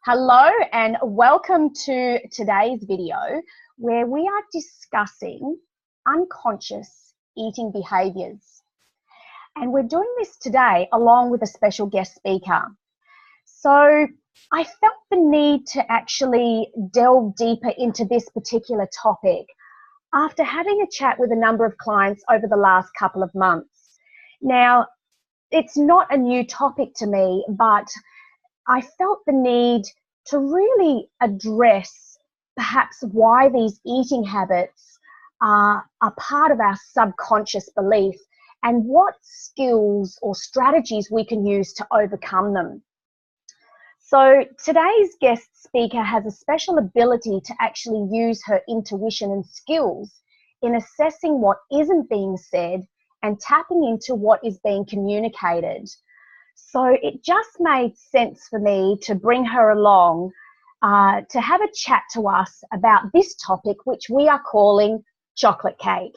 Hello and welcome to today's video where we are discussing unconscious eating behaviours. And we're doing this today along with a special guest speaker. So I felt the need to actually delve deeper into this particular topic after having a chat with a number of clients over the last couple of months. Now, it's not a new topic to me, but I felt the need to really address perhaps why these eating habits are a part of our subconscious belief and what skills or strategies we can use to overcome them. So today's guest speaker has a special ability to actually use her intuition and skills in assessing what isn't being said and tapping into what is being communicated. So it just made sense for me to bring her along to have a chat to us about this topic, which we are calling chocolate cake.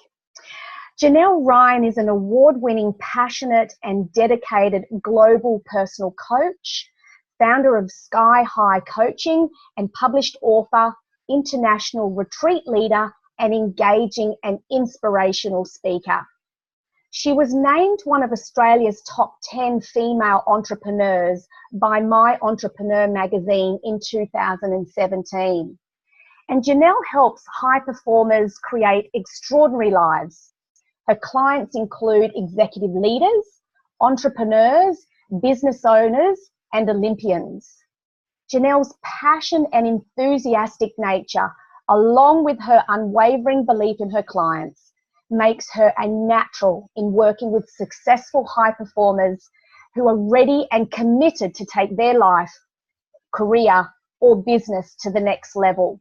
Janelle Ryan is an award-winning, passionate and dedicated global personal coach, founder of Sky High Coaching and published author, international retreat leader and engaging and inspirational speaker. She was named one of Australia's top 10 female entrepreneurs by My Entrepreneur magazine in 2017. And Janelle helps high performers create extraordinary lives. Her clients include executive leaders, entrepreneurs, business owners, and Olympians. Janelle's passion and enthusiastic nature, along with her unwavering belief in her clients, makes her a natural in working with successful high performers who are ready and committed to take their life, career, or business to the next level.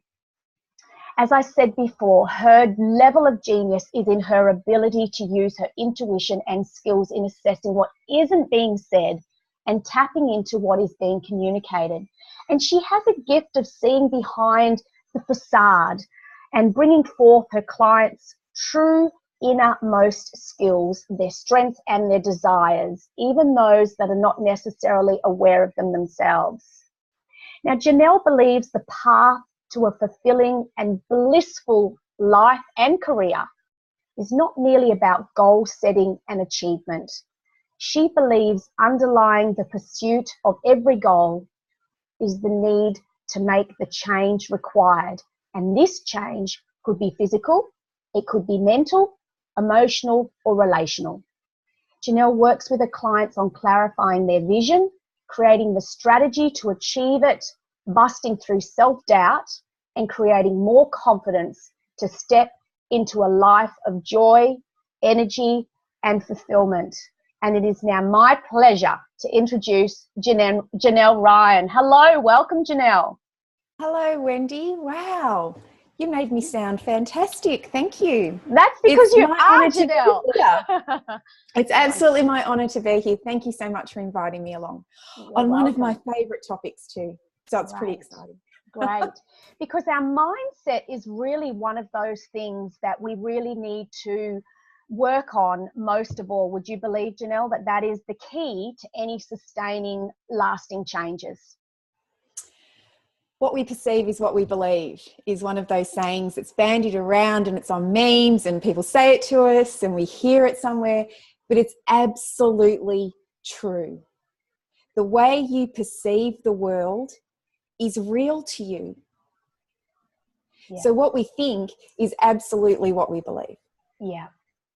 As I said before, her level of genius is in her ability to use her intuition and skills in assessing what isn't being said and tapping into what is being communicated. And she has a gift of seeing behind the facade and bringing forth her clients' true innermost skills, their strengths and their desires, even those that are not necessarily aware of them themselves. Now, Janelle believes the path to a fulfilling and blissful life and career is not merely about goal setting and achievement. She believes underlying the pursuit of every goal is the need to make the change required. And this change could be physical, it could be mental, emotional, or relational. Janelle works with her clients on clarifying their vision, creating the strategy to achieve it, busting through self-doubt, and creating more confidence to step into a life of joy, energy, and fulfillment. And it is now my pleasure to introduce Janelle Ryan. Hello, welcome, Janelle. Hello, Wendy. Wow, you made me sound fantastic. Thank you. That's because you are, Janelle. It's absolutely my honour to be here. Thank you so much for inviting me along on one of my favourite topics too. So it's pretty exciting. Great. Because our mindset is really one of those things that we really need to work on most of all. Would you believe, Janelle, that that is the key to any sustaining, lasting changes? What we perceive is what we believe is one of those sayings that's bandied around and it's on memes and people say it to us and we hear it somewhere, but it's absolutely true. The way you perceive the world is real to you. Yeah. So what we think is absolutely what we believe. Yeah.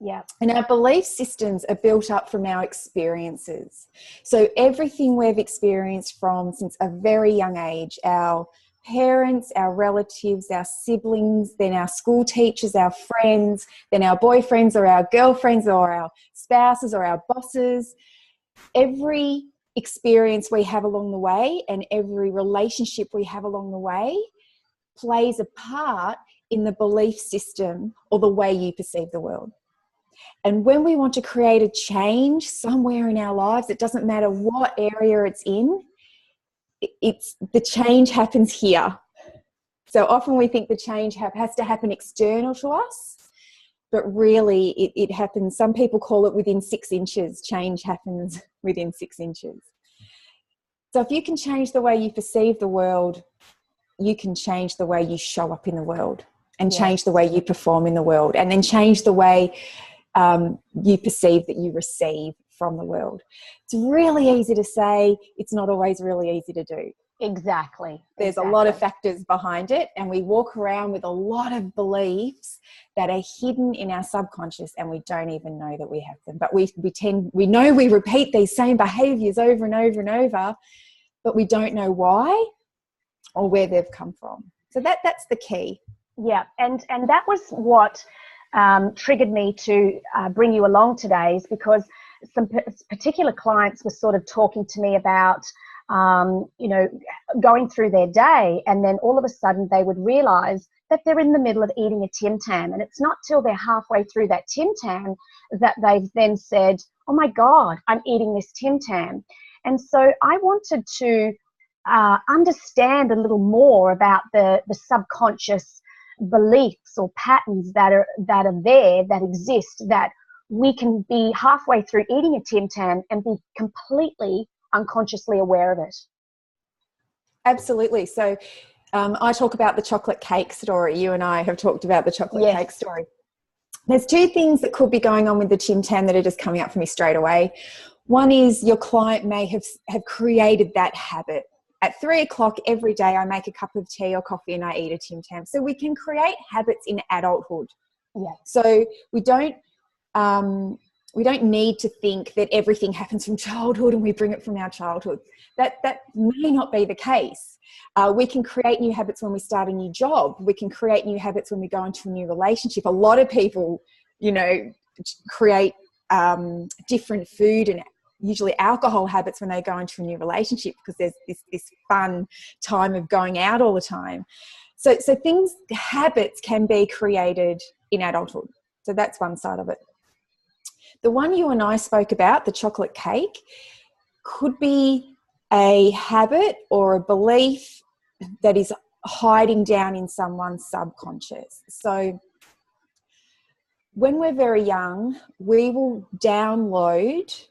Yeah. And our belief systems are built up from our experiences. So everything we've experienced from since a very young age, our parents, our relatives, our siblings, then our school teachers, our friends, then our boyfriends or our girlfriends or our spouses or our bosses, every experience we have along the way and every relationship we have along the way plays a part in the belief system or the way you perceive the world. And when we want to create a change somewhere in our lives, it doesn't matter what area it's in, the change happens here. So often we think the change has to happen external to us, but really it happens. Some people call it within 6 inches. Change happens within 6 inches. So if you can change the way you perceive the world, you can change the way you show up in the world, and change the way you perform in the world, and then change the way you perceive that you receive from the world. It's really easy to say. It's not always really easy to do. Exactly. There's a lot of factors behind it, and we walk around with a lot of beliefs that are hidden in our subconscious, and we don't even know that we have them. But we know we repeat these same behaviors over and over and over, but we don't know why or where they've come from. So that's the key. Yeah, and that was what triggered me to bring you along today, is because some particular clients were sort of talking to me about, going through their day, and then all of a sudden they would realize that they're in the middle of eating a Tim Tam, and it's not till they're halfway through that Tim Tam that they've then said, oh my God, I'm eating this Tim Tam. And so I wanted to understand a little more about the subconscious beliefs or patterns that are there, that exist, that we can be halfway through eating a Tim Tam and be completely unconsciously aware of it. Absolutely. So I talk about the chocolate cake story. You and I have talked about the chocolate cake story. There's two things that could be going on with the Tim Tam that are just coming up for me straight away. One is your client may have created that habit. At 3 o'clock every day, I make a cup of tea or coffee and I eat a Tim Tam. So we can create habits in adulthood. Yeah. So we don't need to think that everything happens from childhood and we bring it from our childhood. That may not be the case. We can create new habits when we start a new job. We can create new habits when we go into a new relationship. A lot of people, create different food and usually alcohol habits when they go into a new relationship, because there's this fun time of going out all the time. So habits can be created in adulthood. So that's one side of it. The one you and I spoke about, the chocolate cake, could be a habit or a belief that is hiding down in someone's subconscious. So when we're very young, we will download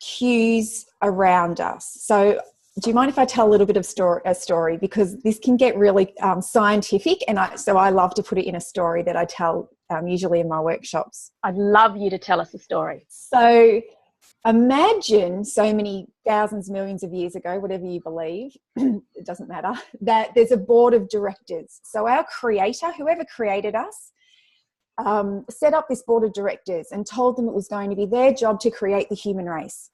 cues around us. So do you mind if I tell a little bit of a story? Because this can get really scientific, and so I love to put it in a story that I tell usually in my workshops. I'd love you to tell us a story. So imagine so many thousands, millions of years ago, whatever you believe, it doesn't matter, that there's a board of directors. So our creator, whoever created us, set up this board of directors and told them it was going to be their job to create the human race.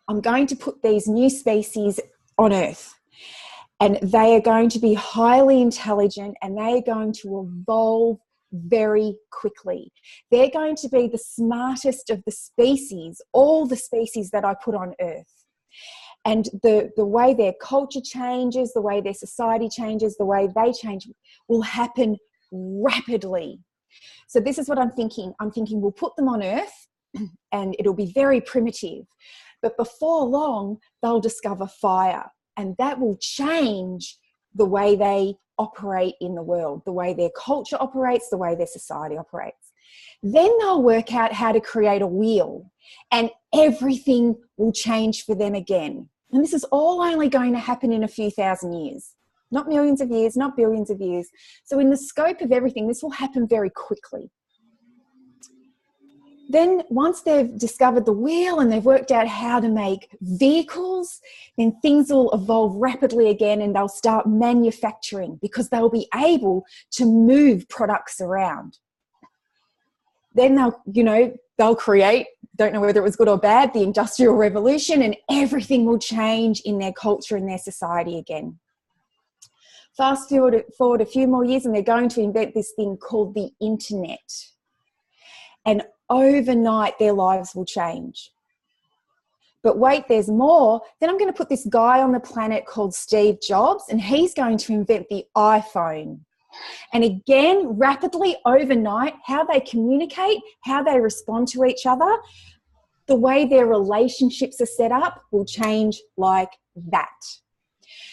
I'm going to put these new species on Earth, and they are going to be highly intelligent, and they are going to evolve very quickly. They're going to be the smartest of the species, all the species that I put on Earth. And the way their culture changes, the way their society changes, the way they change will happen rapidly. So this is what I'm thinking. I'm thinking we'll put them on Earth and it'll be very primitive. But before long, they'll discover fire, and that will change the way they operate in the world, the way their culture operates, the way their society operates. Then they'll work out how to create a wheel, and everything will change for them again. And this is all only going to happen in a few thousand years, not millions of years, not billions of years. So in the scope of everything, this will happen very quickly. Then once they've discovered the wheel and they've worked out how to make vehicles, then things will evolve rapidly again, and they'll start manufacturing because they'll be able to move products around. Then they'll create, don't know whether it was good or bad, the Industrial Revolution, and everything will change in their culture and their society again. Fast forward a few more years and they're going to invent this thing called the internet. And overnight, their lives will change. But wait, there's more. Then I'm going to put this guy on the planet called Steve Jobs, and he's going to invent the iPhone. And again, rapidly, overnight, how they communicate, how they respond to each other, the way their relationships are set up will change like that.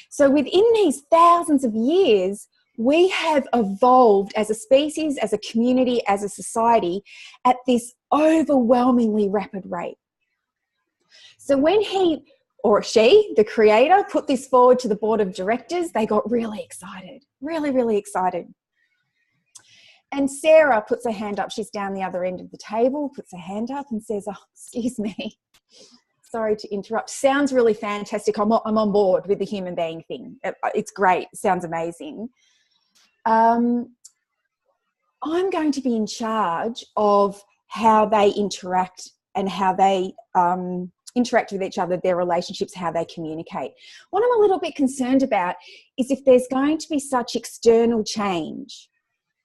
So within these thousands of years, we have evolved as a species, as a community, as a society at this overwhelmingly rapid rate. So when he or she, the creator, put this forward to the board of directors, they got really excited, really, really excited. And Sarah puts her hand up. She's down the other end of the table, puts her hand up and says, oh, excuse me. Sorry to interrupt. Sounds really fantastic. I'm on board with the human being thing. It's great. It sounds amazing. I'm going to be in charge of how they interact and how they interact with each other, their relationships, how they communicate. What I'm a little bit concerned about is if there's going to be such external change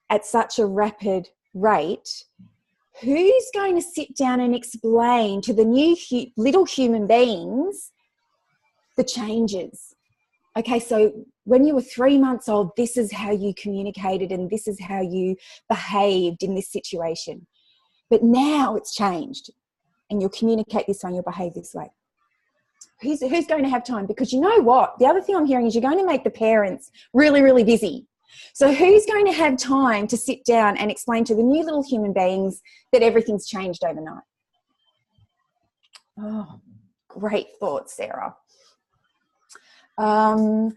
at such a rapid rate, who's going to sit down and explain to the new little human beings the changes? Okay, so when you were 3 months old, this is how you communicated and this is how you behaved in this situation. But now it's changed and you'll communicate this way and you'll behave this way. Who's going to have time? Because you know what? The other thing I'm hearing is you're going to make the parents really, really busy. So who's going to have time to sit down and explain to the new little human beings that everything's changed overnight? Oh, great thoughts, Sarah.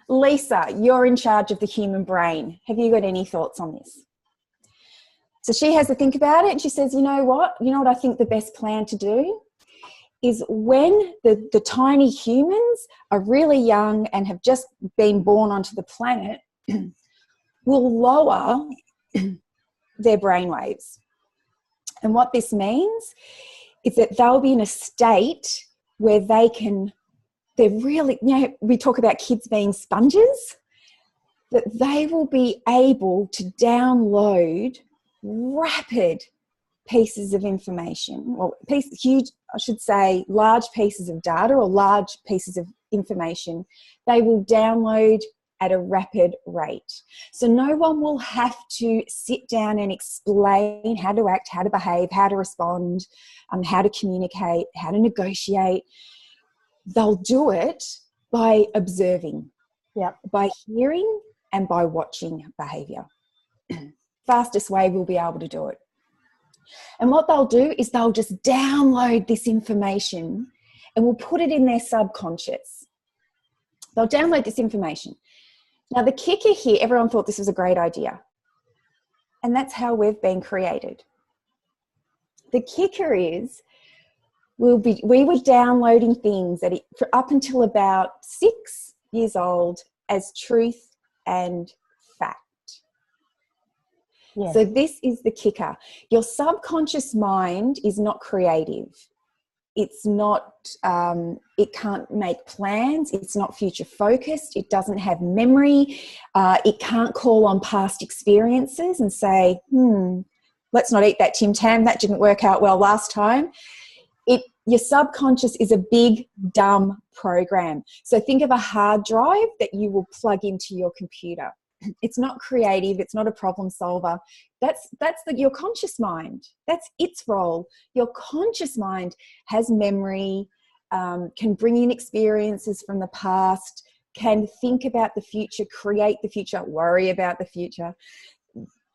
Lisa, you're in charge of the human brain. Have you got any thoughts on this? So she has to think about it and she says, you know what I think the best plan to do is when the tiny humans are really young and have just been born onto the planet, we'll lower their brain waves. And what this means is that they'll be in a state where they're really, we talk about kids being sponges, that they will be able to download rapid pieces of information, or large pieces of data or large pieces of information. They will download at a rapid rate. So no one will have to sit down and explain how to act, how to behave, how to respond, how to communicate, how to negotiate. They'll do it by observing, by hearing and by watching behaviour. Fastest way we'll be able to do it. And what they'll do is they'll just download this information and we'll put it in their subconscious. They'll download this information. Now the kicker here, everyone thought this was a great idea. And that's how we've been created. The kicker is we were downloading things up until about 6 years old as truth and fact. Yes. So this is the kicker. Your subconscious mind is not creative. It's not, it can't make plans. It's not future focused. It doesn't have memory. It can't call on past experiences and say, let's not eat that Tim Tam. That didn't work out well last time. Your subconscious is a big, dumb program. So think of a hard drive that you will plug into your computer. It's not creative. It's not a problem solver. That's your conscious mind. That's its role. Your conscious mind has memory, can bring in experiences from the past, can think about the future, create the future, worry about the future.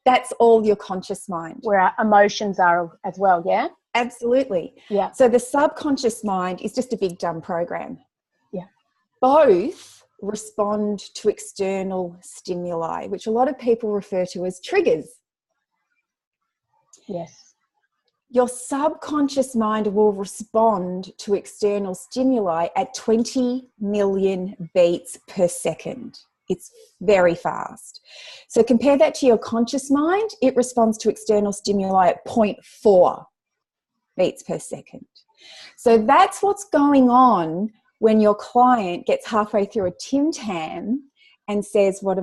That's all your conscious mind. Where our emotions are as well, yeah? Absolutely. Yeah. So the subconscious mind is just a big dumb program. Yeah. Both respond to external stimuli, which a lot of people refer to as triggers. Yes. Your subconscious mind will respond to external stimuli at 20 million beats per second. It's very fast. So compare that to your conscious mind. It responds to external stimuli at 0.4 beats per second. So that's what's going on when your client gets halfway through a Tim Tam and says, because what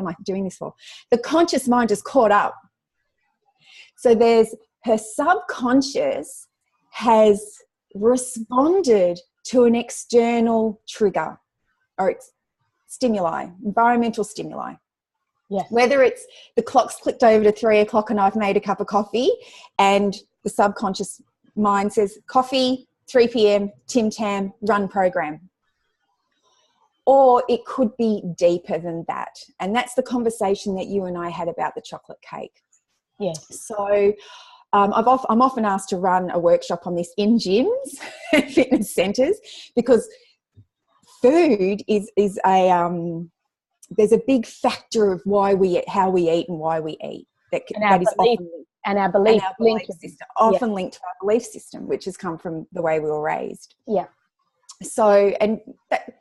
am I doing this for? The conscious mind is caught up. So her subconscious has responded to an external trigger or stimuli, environmental stimuli. Yes. Whether it's the clock's clicked over to 3 o'clock and I've made a cup of coffee and the subconscious mind says, coffee, 3 p.m, Tim Tam, run program. Or it could be deeper than that. And that's the conversation that you and I had about the chocolate cake. Yes. So I'm often asked to run a workshop on this in gyms and fitness centres, because food is a there's a big factor of how we eat and why we eat. That is often our belief system, often linked to our belief system, which has come from the way we were raised. Yeah. So, and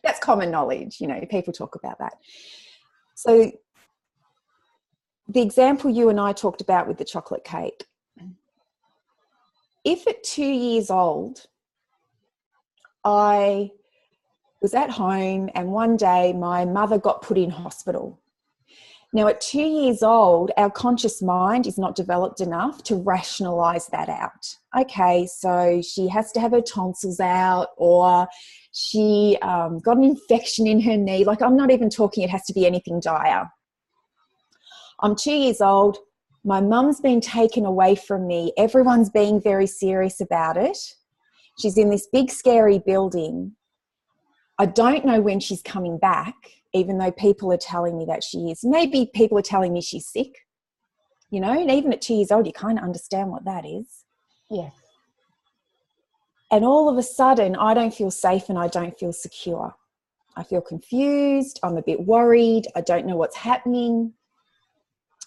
that's common knowledge, people talk about that. So the example you and I talked about with the chocolate cake, if at 2 years old, I was at home and one day my mother got put in hospital. Now, at 2 years old, our conscious mind is not developed enough to rationalize that out. Okay, so she has to have her tonsils out, or she got an infection in her knee. Like, I'm not even talking it has to be anything dire. I'm 2 years old. My mum's been taken away from me. Everyone's being very serious about it. She's in this big, scary building. I don't know when she's coming back, even though people are telling me that she is. Maybe people are telling me she's sick, and even at 2 years old, you kind of understand what that is. Yes. And all of a sudden, I don't feel safe and I don't feel secure. I feel confused. I'm a bit worried. I don't know what's happening.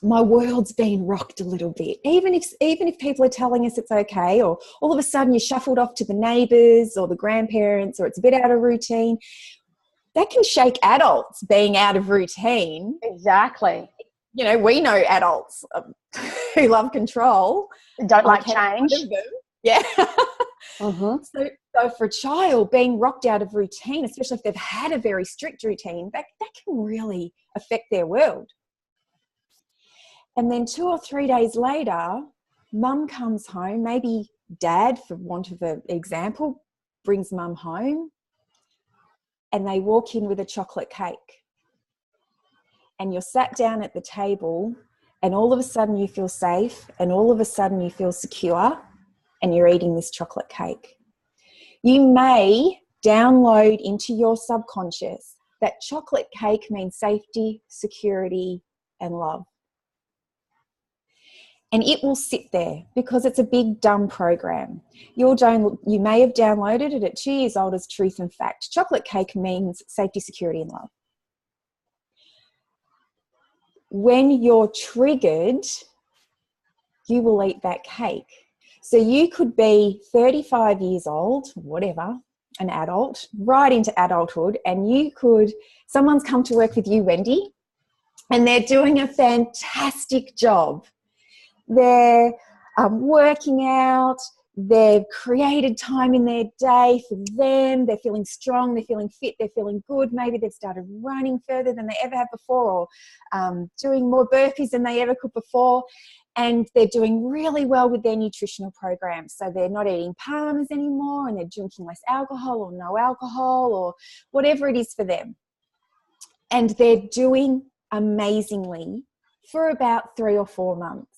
My world's been rocked a little bit. Even if people are telling us it's okay, or all of a sudden you're shuffled off to the neighbours or the grandparents, or it's a bit out of routine, that can shake adults being out of routine. Exactly. We know adults who love control. Don't like change. Yeah. Mm-hmm. So for a child, being rocked out of routine, especially if they've had a very strict routine, that can really affect their world. And then 2 or 3 days later, mum comes home, maybe dad, for want of an example, brings mum home, and they walk in with a chocolate cake. And you're sat down at the table, and all of a sudden you feel safe, and all of a sudden you feel secure, and you're eating this chocolate cake. You may download into your subconscious that chocolate cake means safety, security, and love. And it will sit there because it's a big dumb program. You may have downloaded it at 2 years old as truth and fact. Chocolate cake means safety, security, and love. When you're triggered, you will eat that cake. So you could be 35 years old, whatever, an adult, right into adulthood, and someone's come to work with you, Wendy, and they're doing a fantastic job. They're working out, they've created time in their day for them, they're feeling strong, they're feeling fit, they're feeling good, maybe they've started running further than they ever have before, or doing more burpees than they ever could before, and they're doing really well with their nutritional program. So they're not eating palmers anymore, and they're drinking less alcohol or no alcohol or whatever it is for them. And they're doing amazingly for about 3 or 4 months.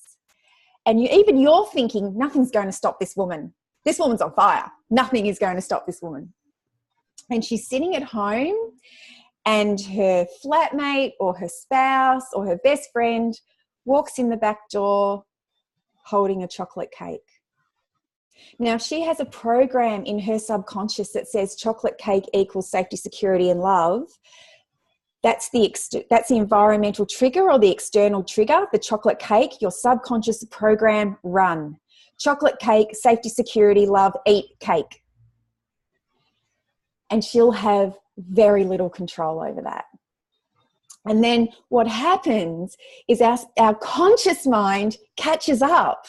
And you're thinking, nothing's going to stop this woman. This woman's on fire. Nothing is going to stop this woman. And she's sitting at home, and her flatmate or her spouse or her best friend walks in the back door holding a chocolate cake. Now, she has a program in her subconscious that says chocolate cake equals safety, security, and love. That's the environmental trigger or the external trigger, the chocolate cake, your subconscious program, run. Chocolate cake, safety, security, love, eat cake. And she'll have very little control over that. And then what happens is our conscious mind catches up.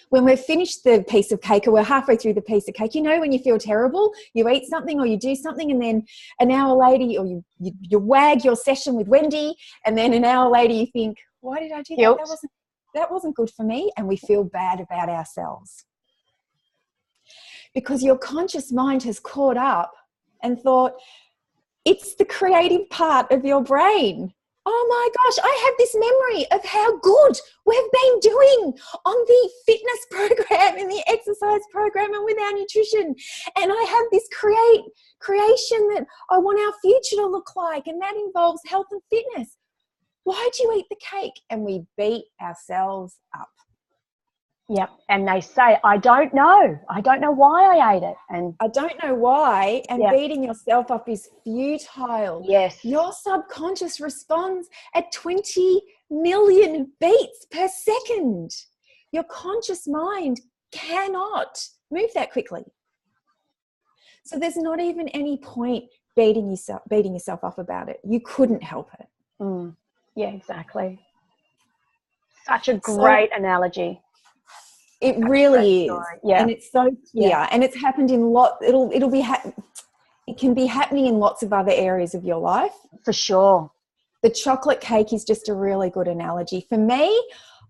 When we've finished the piece of cake, or we're halfway through the piece of cake, when you feel terrible, you eat something or you do something, and then an hour later, or you wag your session with Wendy, and then an hour later you think, why did I do that? That wasn't good for me, and we feel bad about ourselves. Because your conscious mind has caught up and thought, it's the creative part of your brain. Oh my gosh, I have this memory of how good we've been doing on the fitness program and the exercise program and with our nutrition. And I have this creation that I want our future to look like, and that involves health and fitness. Why do you eat the cake? And we beat ourselves up. Yep. And they say, I don't know why I ate it. And I don't know why. And yeah. beating yourself up is futile. Yes. Your subconscious responds at 20 million beats per second. Your conscious mind cannot move that quickly. So there's not even any point beating yourself up about it. You couldn't help it. Yeah, exactly. Such a great analogy. It really is. Yeah. And it's so clear. Yeah. And it's happened in it can be happening in lots of other areas of your life. For sure. The chocolate cake is just a really good analogy. For me,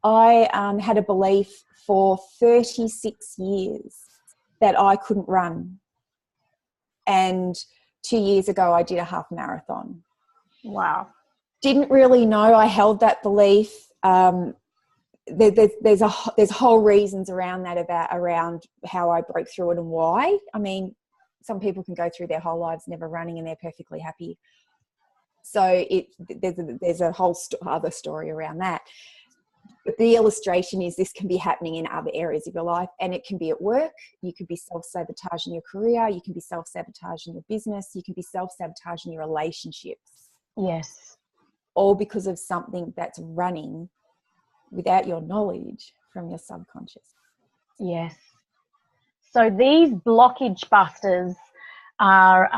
I had a belief for 36 years that I couldn't run. And 2 years ago, I did a half marathon. Wow. Didn't really know I held that belief. There's whole reasons around that, around how I broke through it and why. I mean, some people can go through their whole lives never running and they're perfectly happy. So there's a whole other story around that. But the illustration is this can be happening in other areas of your life, and it can be at work. You could be self-sabotaging your career. You can be self-sabotaging your business. You can be self-sabotaging your relationships. Yes. All because of something that's running without your knowledge from your subconscious. Yes. So these blockage busters are,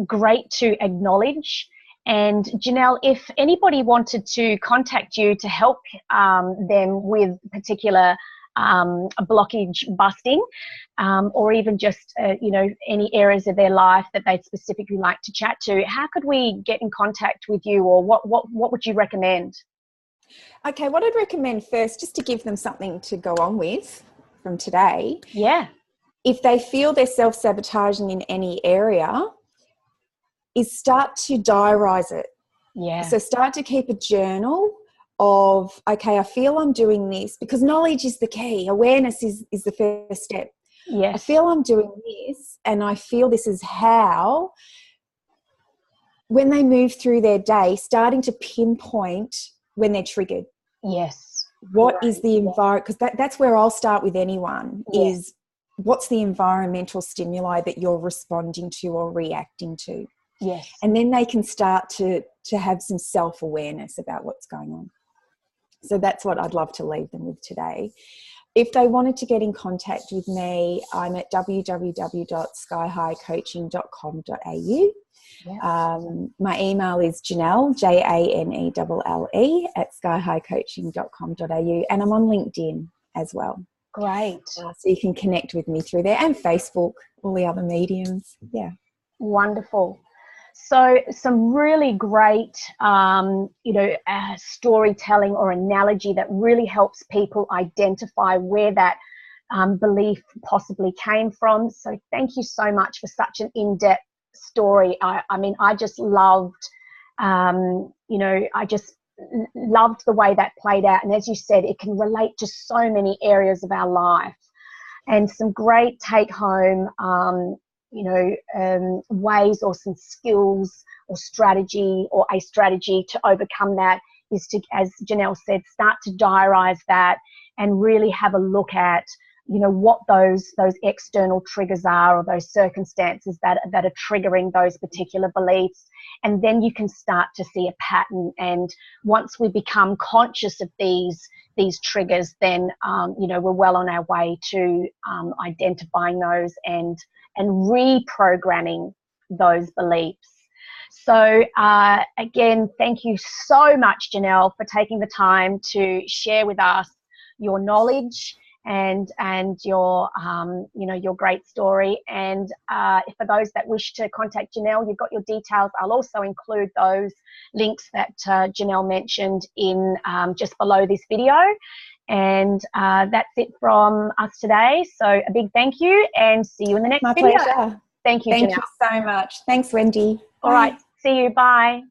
great to acknowledge. And Janelle, if anybody wanted to contact you to help them with particular blockage busting, or even just, any areas of their life that they'd specifically like to chat to, how could we get in contact with you, or what would you recommend? Okay, what I'd recommend first, just to give them something to go on with from today. Yeah. If they feel they're self-sabotaging in any area, is start to diarise it. Yeah. So start to keep a journal of, okay, I feel I'm doing this, because knowledge is the key. Awareness is the first step. Yes. I feel I'm doing this, and I feel this is how, when they move through their day, starting to pinpoint when they're triggered. Yes. What is the environment? Because that's where I'll start with anyone, is what's the environmental stimuli that you're responding to or reacting to? Yes. And then they can start to have some self-awareness about what's going on. So that's what I'd love to leave them with today. If they wanted to get in contact with me, I'm at www.skyhighcoaching.com.au. Yeah. My email is Janelle, JANELLE, at skyhighcoaching.com.au. And I'm on LinkedIn as well. Great. So you can connect with me through there, and Facebook, all the other mediums. Yeah. Wonderful. So some really great, storytelling or analogy that really helps people identify where that belief possibly came from. So thank you so much for such an in-depth story. I just loved, I just loved the way that played out. And as you said, it can relate to so many areas of our life, and some great take-home ways, or some skills or strategy, or a strategy to overcome that, is to, as Janelle said, start to diarise that and really have a look at, what those external triggers are, or those circumstances that are triggering those particular beliefs. And then you can start to see a pattern. And once we become conscious of these triggers, then, we're well on our way to identifying those and reprogramming those beliefs. So again, thank you so much, Janelle, for taking the time to share with us your knowledge and your your great story. And for those that wish to contact Janelle, you've got your details. I'll also include those links that Janelle mentioned in just below this video. And that's it from us today. So a big thank you, and see you in the next video. My pleasure. Thank you, Janelle. Thank you so much. Thanks, Wendy. All right. See you. Bye.